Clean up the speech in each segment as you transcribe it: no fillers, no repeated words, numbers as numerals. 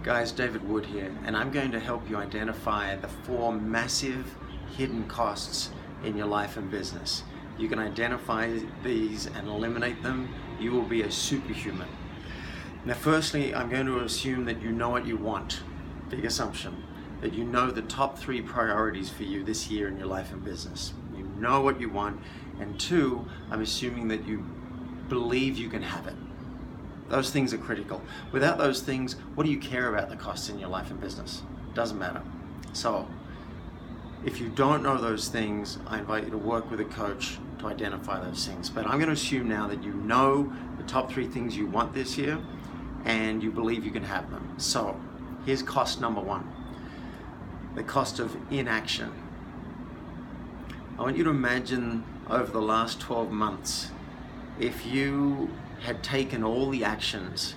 Guys, David Wood here, and I'm going to help you identify the 4 massive hidden costs in your life and business. You can identify these and eliminate them. You will be a superhuman. Now, firstly, I'm going to assume that you know what you want. Big assumption. That you know the top 3 priorities for you this year in your life and business. You know what you want. And 2, I'm assuming that you believe you can have it. Those things are critical. Without those things, what do you care about the costs in your life and business? Doesn't matter. So, if you don't know those things, I invite you to work with a coach to identify those things. But I'm going to assume now that you know the top 3 things you want this year and you believe you can have them. So, here's cost number 1. The cost of inaction. I want you to imagine over the last 12 months, if you had taken all the actions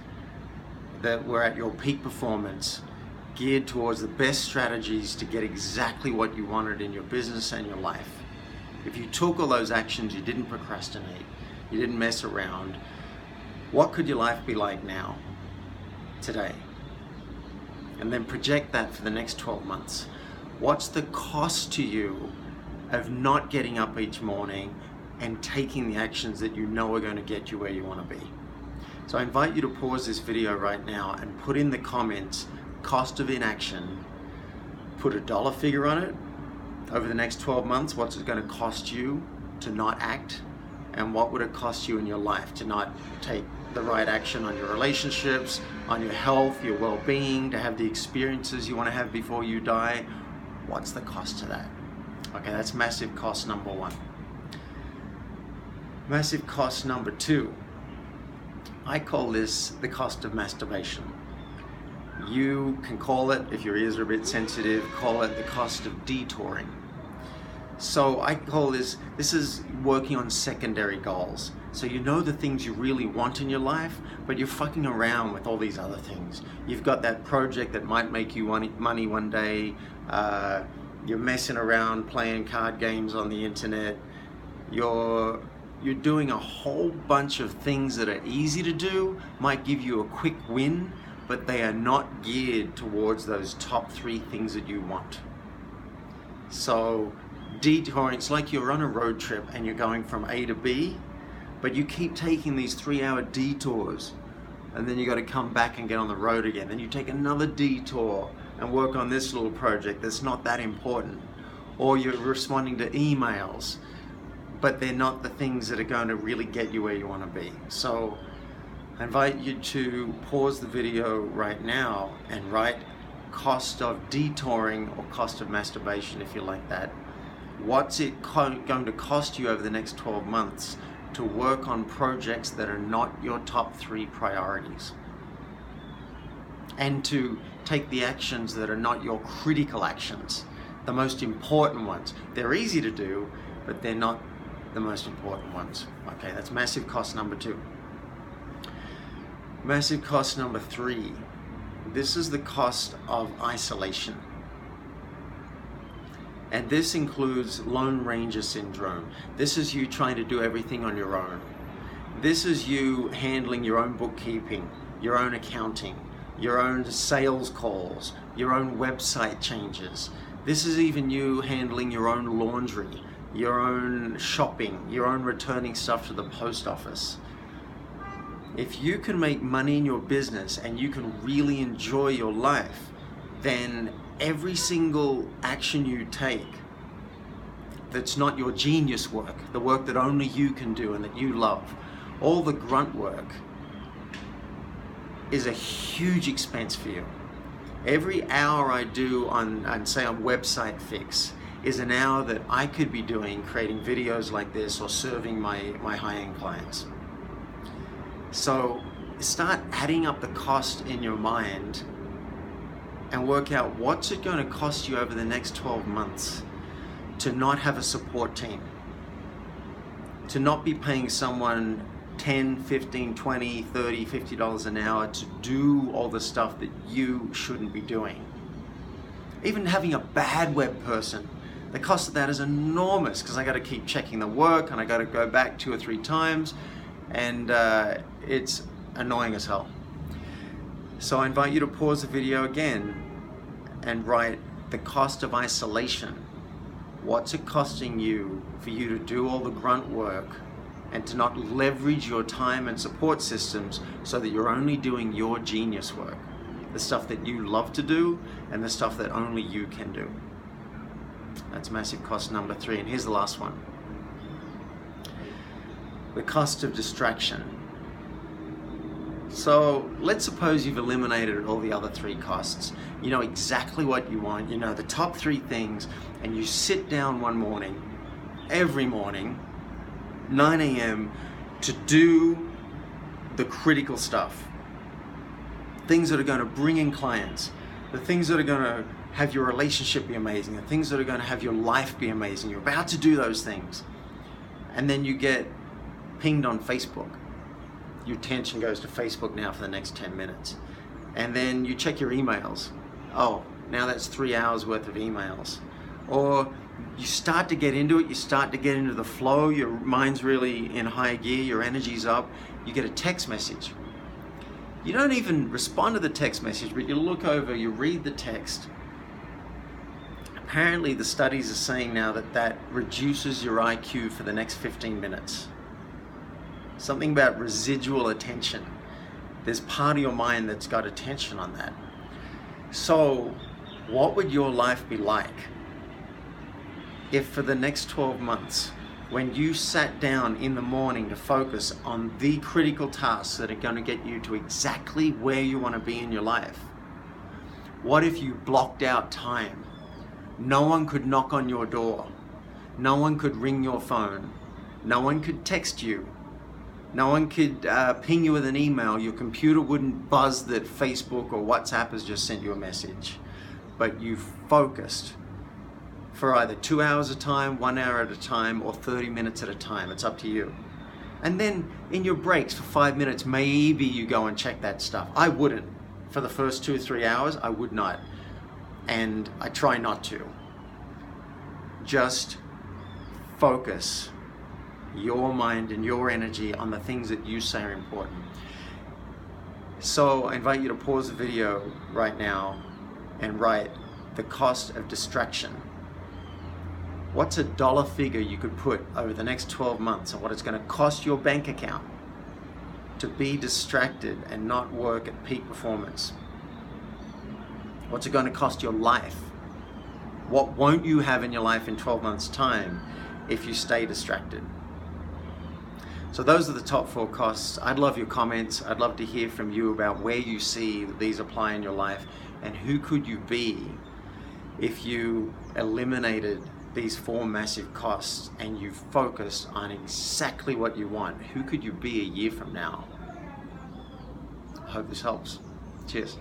that were at your peak performance, geared towards the best strategies to get exactly what you wanted in your business and your life. If you took all those actions, you didn't procrastinate, you didn't mess around, what could your life be like now, today? And then project that for the next 12 months. What's the cost to you of not getting up each morning and taking the actions that you know are going to get you where you want to be? So I invite you to pause this video right now and put in the comments cost of inaction. Put a dollar figure on it. Over the next 12 months, what's it going to cost you to not act? And what would it cost you in your life to not take the right action on your relationships, on your health, your well-being, to have the experiences you want to have before you die? What's the cost to that? Okay, that's massive cost number 1. Massive cost number 2. I call this the cost of masturbation. You can call it, if your ears are a bit sensitive, call it the cost of detouring. So I call this is working on secondary goals. So you know the things you really want in your life, but you're fucking around with all these other things. You've got that project that might make you money one day. You're messing around playing card games on the internet. You're doing a whole bunch of things that are easy to do, might give you a quick win, but they are not geared towards those top 3 things that you want. So detouring, it's like you're on a road trip and you're going from A to B, but you keep taking these 3-hour detours, and then you got to come back and get on the road again. Then you take another detour and work on this little project that's not that important. Or you're responding to emails, but they're not the things that are going to really get you where you want to be. So I invite you to pause the video right now and write cost of detouring or cost of masturbation, if you like that. What's it going to cost you over the next 12 months to work on projects that are not your top 3 priorities? And to take the actions that are not your critical actions, the most important ones. They're easy to do, but they're not the most important ones. Okay, that's massive cost number 2. Massive cost number 3. This is the cost of isolation. And this includes Lone Ranger syndrome. This is you trying to do everything on your own. This is you handling your own bookkeeping, your own accounting, your own sales calls, your own website changes. This is even you handling your own laundry, your own shopping, your own returning stuff to the post office. If you can make money in your business and you can really enjoy your life, then every single action you take that's not your genius work, the work that only you can do and that you love, all the grunt work, is a huge expense for you. Every hour I do on website fix is an hour that I could be doing creating videos like this or serving my high-end clients. So start adding up the cost in your mind and work out what's it going to cost you over the next 12 months to not have a support team, to not be paying someone $10, $15, $20, $30, $50 an hour to do all the stuff that you shouldn't be doing. Even having a bad web person, the cost of that is enormous because I got to keep checking the work and I got to go back 2 or 3 times, and it's annoying as hell. So I invite you to pause the video again and write the cost of isolation. What's it costing you for you to do all the grunt work and to not leverage your time and support systems so that you're only doing your genius work, the stuff that you love to do and the stuff that only you can do? That's massive cost number 3. And here's the last one. The cost of distraction. So let's suppose you've eliminated all the other 3 costs. You know exactly what you want. You know the top 3 things, and you sit down one morning, every morning, 9 a.m. to do the critical stuff. Things that are going to bring in clients, the things that are going to have your relationship be amazing, the things that are going to have your life be amazing. You're about to do those things. And then you get pinged on Facebook. Your attention goes to Facebook now for the next 10 minutes. And then you check your emails. Oh, now that's 3 hours worth of emails. Or you start to get into it, you start to get into the flow, your mind's really in high gear, your energy's up, you get a text message. You don't even respond to the text message, but you look over, you read the text. Apparently the studies are saying now that reduces your IQ for the next 15 minutes. Something about residual attention. There's part of your mind that's got attention on that. So what would your life be like if for the next 12 months, when you sat down in the morning to focus on the critical tasks that are going to get you to exactly where you want to be in your life? What if you blocked out time? No one could knock on your door. No one could ring your phone. No one could text you. No one could ping you with an email. Your computer wouldn't buzz that Facebook or WhatsApp has just sent you a message. But you focused for either 2 hours at a time, 1 hour at a time, or 30 minutes at a time. It's up to you. And then in your breaks for 5 minutes, maybe you go and check that stuff. I wouldn't. For the first 2 or 3 hours, I would not. And I try not to. Just focus your mind and your energy on the things that you say are important. So I invite you to pause the video right now and write the cost of distraction. What's a dollar figure you could put over the next 12 months on what it's going to cost your bank account to be distracted and not work at peak performance? What's it going to cost your life? What won't you have in your life in 12 months' time if you stay distracted? So those are the top 4 costs. I'd love your comments. I'd love to hear from you about where you see that these apply in your life, and who could you be if you eliminated these 4 massive costs and you focused on exactly what you want. Who could you be a year from now? I hope this helps. Cheers.